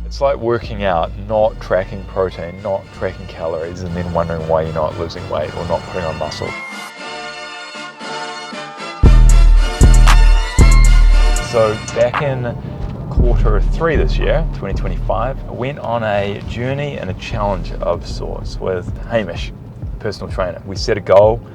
It's like working out, not tracking protein, not tracking calories, and then wondering why you're not losing weight or not putting on muscle. So back in Q3 this year, 2025, I went on a journey and a challenge of sorts with Hamish, personal trainer. We set a goal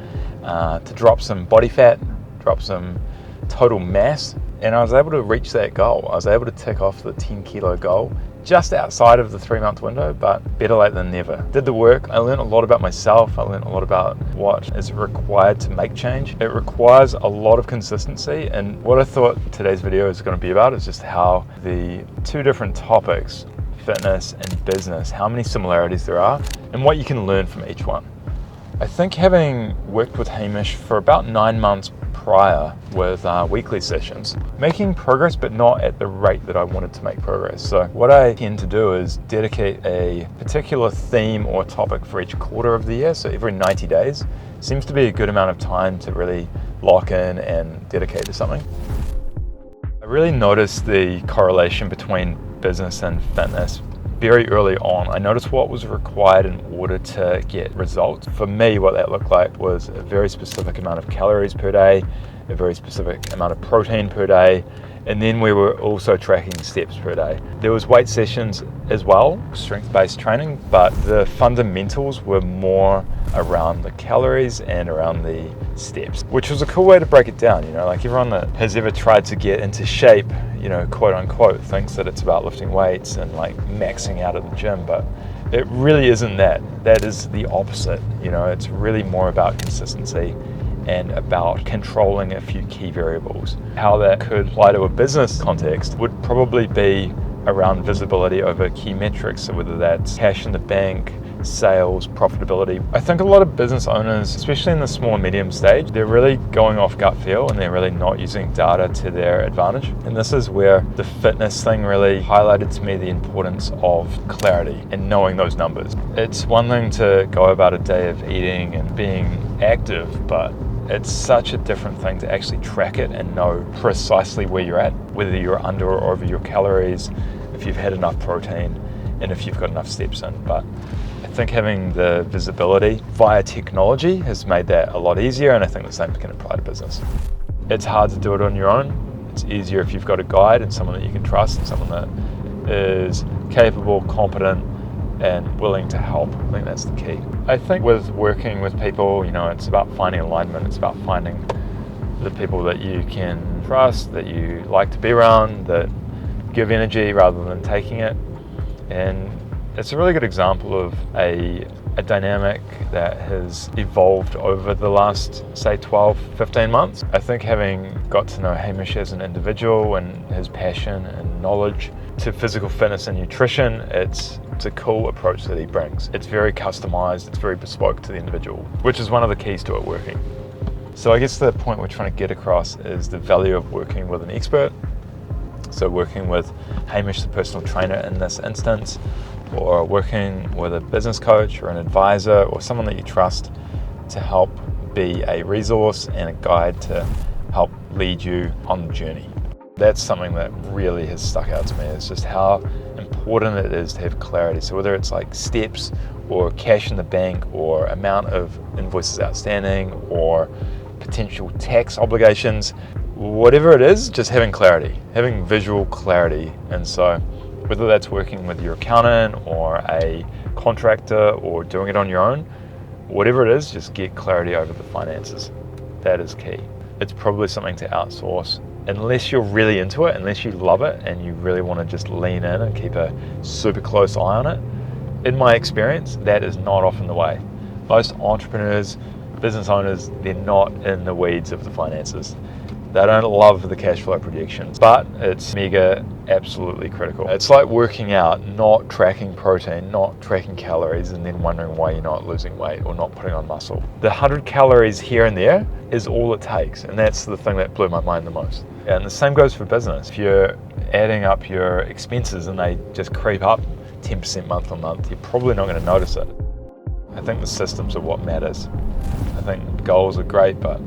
to drop some body fat, drop some total mass, and I was able to reach that goal. I was able to tick off the 10 kilo goal just outside of the 3-month window, but better late than never. Did the work. I learned a lot about myself. I learned a lot about what is required to make change. It requires a lot of consistency, and what I thought today's video is going to be about is just how the two different topics, fitness and business, how many similarities there are and what you can learn from each one. I think having worked with Hamish for about 9 months prior with weekly sessions, making progress but not at the rate that I wanted to make progress. So what I tend to do is dedicate a particular theme or topic for each quarter of the year. So every 90 days seems to be a good amount of time to really lock in and dedicate to something. I really noticed the correlation between business and fitness very early on. I noticed what was required in order to get results. For me, what that looked like was a very specific amount of calories per day, a very specific amount of protein per day, and then we were also tracking steps per day. There was weight sessions as well, strength-based training, but the fundamentals were more around the calories and around the steps, which was a cool way to break it down. You know, like everyone that has ever tried to get into shape, you know, quote unquote, thinks that it's about lifting weights and like maxing out at the gym, but it really isn't that. That is the opposite. You know, it's really more about consistency and about controlling a few key variables. How that could apply to a business context would probably be around visibility over key metrics, so whether that's cash in the bank, sales, profitability. I think a lot of business owners, especially in the small and medium stage, they're really going off gut feel and they're really not using data to their advantage. And this is where the fitness thing really highlighted to me the importance of clarity and knowing those numbers. It's one thing to go about a day of eating and being active, but it's such a different thing to actually track it and know precisely where you're at, whether you're under or over your calories, if you've had enough protein, and if you've got enough steps in. But I think having the visibility via technology has made that a lot easier, and I think the same can apply to business. It's hard to do it on your own. It's easier if you've got a guide and someone that you can trust and someone that is capable, competent, and willing to help. I think that's the key. I think with working with people, you know, it's about finding alignment. It's about finding the people that you can trust, that you like to be around, that give energy rather than taking it. And it's a really good example of a dynamic that has evolved over the last, say, 12, 15 months. I think having got to know Hamish as an individual and his passion and knowledge to physical fitness and nutrition, it's a cool approach that he brings. It's very customized, it's very bespoke to the individual, which is one of the keys to it working. So I guess the point we're trying to get across is the value of working with an expert. So working with Hamish, the personal trainer in this instance, or working with a business coach or an advisor or someone that you trust to help be a resource and a guide to help lead you on the journey. That's something that really has stuck out to me. It's just how important it is to have clarity. So whether it's like steps or cash in the bank or amount of invoices outstanding or potential tax obligations, whatever it is, just having clarity, having visual clarity. And so whether that's working with your accountant or a contractor or doing it on your own, whatever it is, just get clarity over the finances. That is key. It's probably something to outsource unless you're really into it, unless you love it and you really want to just lean in and keep a super close eye on it. In my experience, that is not often the way. Most entrepreneurs, business owners, they're not in the weeds of the finances. They don't love the cash flow projections, but it's mega absolutely critical. It's like working out, not tracking protein, not tracking calories, and then wondering why you're not losing weight or not putting on muscle. The 100 calories here and there is all it takes, and that's the thing that blew my mind the most. And the same goes for business. If you're adding up your expenses and they just creep up 10% month on month, you're probably not going to notice it. I think the systems are what matters. I think goals are great, but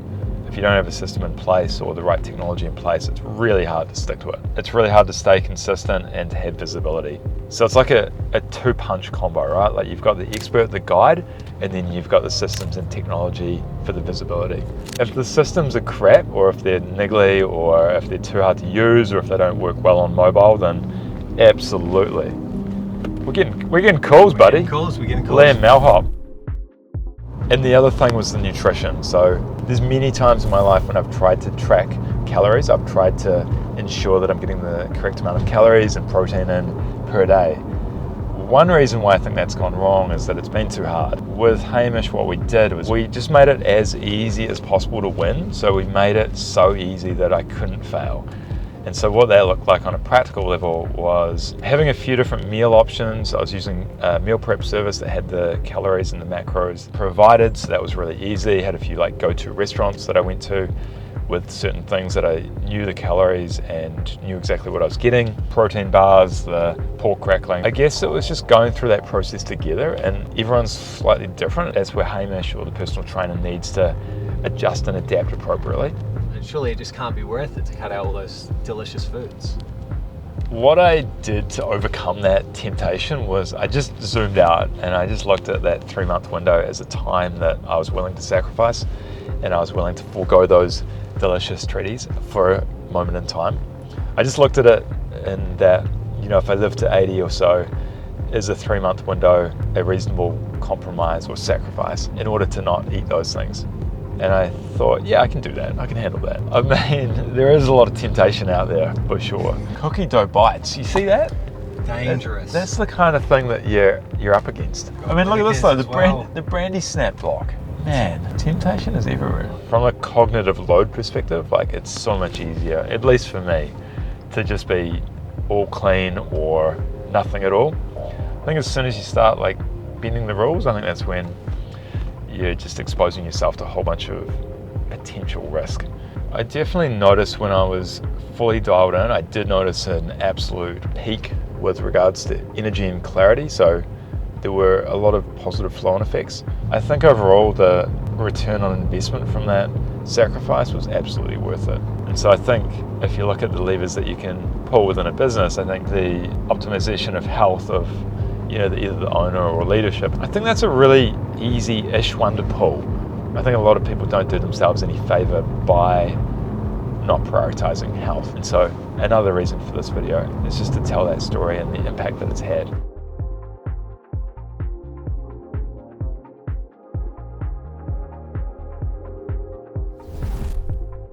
if you don't have a system in place or the right technology in place, it's really hard to stick to it. It's really hard to stay consistent and to have visibility. So it's like a two-punch combo, right? Like you've got the expert, the guide, and then you've got the systems and technology for the visibility. If the systems are crap, or if they're niggly, or if they're too hard to use, or if they don't work well on mobile, then absolutely. We're getting calls, buddy. We're getting calls. Liam Malhop. And the other thing was the nutrition. So there's many times in my life when I've tried to track calories. I've tried to ensure that I'm getting the correct amount of calories and protein in per day. One reason why I think that's gone wrong is that it's been too hard. With Hamish, what we did was we just made it as easy as possible to win. So we made it so easy that I couldn't fail. And so what that looked like on a practical level was having a few different meal options. I was using a meal prep service that had the calories and the macros provided, so that was really easy. Had a few like go-to restaurants that I went to with certain things that I knew the calories and knew exactly what I was getting. Protein bars, the pork crackling. I guess it was just going through that process together, and everyone's slightly different. That's where Hamish or the personal trainer needs to adjust and adapt appropriately. And surely it just can't be worth it to cut out all those delicious foods. What I did to overcome that temptation was I just zoomed out and I just looked at that 3-month window as a time that I was willing to sacrifice, and I was willing to forego those delicious treaties for a moment in time. I just looked at it in that, you know, if I live to 80 or so, is a 3-month window a reasonable compromise or sacrifice in order to not eat those things? And I thought, yeah, I can do that. I can handle that. I mean, there is a lot of temptation out there for sure. Cookie dough bites, you see that? Dangerous. That's the kind of thing that you're up against. I mean, look at this though, the brandy snap block. Man, temptation is everywhere. From a cognitive load perspective, like it's so much easier, at least for me, to just be all clean or nothing at all. I think as soon as you start like bending the rules, I think that's when you're just exposing yourself to a whole bunch of potential risk. I definitely noticed when I was fully dialed in, I did notice an absolute peak with regards to energy and clarity. So there were a lot of positive flow-on effects. I think overall the return on investment from that sacrifice was absolutely worth it. And so I think if you look at the levers that you can pull within a business, I think the optimization of health of, you know, either the owner or leadership, I think that's a really easy-ish one to pull. I think a lot of people don't do themselves any favor by not prioritizing health. And so another reason for this video is just to tell that story and the impact that it's had.